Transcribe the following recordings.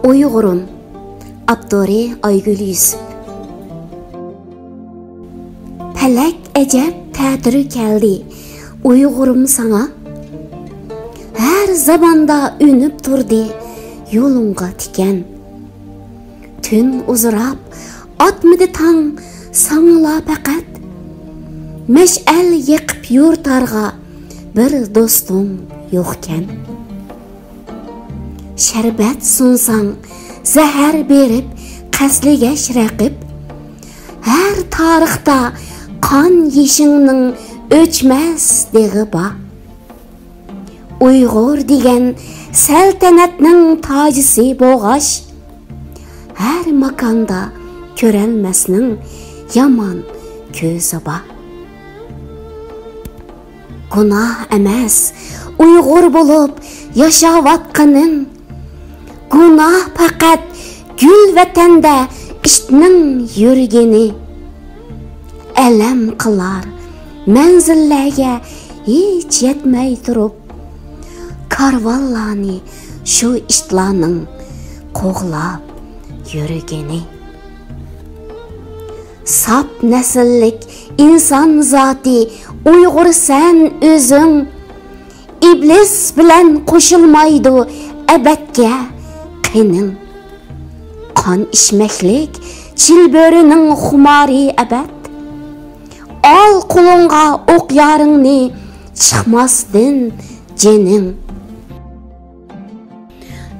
Uygurum Abduri Aygül Yusuf. Pelek ecep tədiri geldi Uygurum sana. Her zamanda ünüp durdu yolunga tiken. Tün uzurap atmıdı tan sanıla fakat. Meş'el yıkıp yurtarga bir dostum yokken. Şerbet sunsan zehir berip qasligeş raqib. Her tarixda kan yeşingning öçmez degi ba. Uyghur degen saltanatning tajisi boğaş. Her makanda körelmesning yaman közü ba. Günah emas Uyghur bulup yaşavatqanın. Günah fakat gül vatanda iştning yurgeni. Elem kılar menzillerge hiç yetmey durup. Karvallani şu iştlarning qoğlap yürgeni. Sap nesillik insan zati Uyghur sen özün. İblis bilen koşulmaydı ebedge qinin. Kan içmeklik çilbörünün xumari ebed. Al kulunga ok yarını çıkmasdın cenin.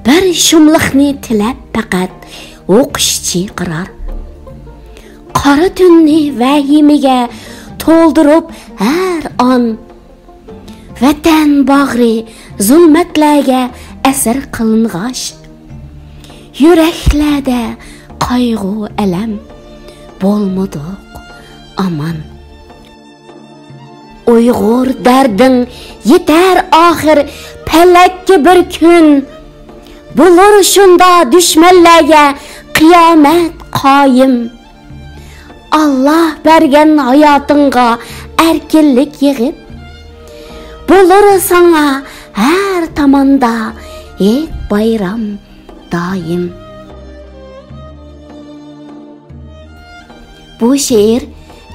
Bir şumlıqni tilep fakat oqışçı qirar. Qara tünni vahimige toldurup her an. Vatan bağrı zulmetlerge esir kılıngaş. Yüreklerde kaygı elem bolmadık aman. Uyghur derdin yeter ahir pelekki bir gün. Bulur şunda düşmellerge kıyamet kayım. Allah bergen hayatınga erkinlik yığıp. Bulur sana her tamanda et bayram daim. Bu şiir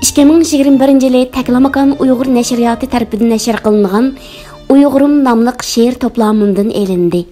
2021-yili Taklamakan Uyghur Neşriyatı tarafından neşr kılınan Uygurum namlıq şiir toplamından elindi.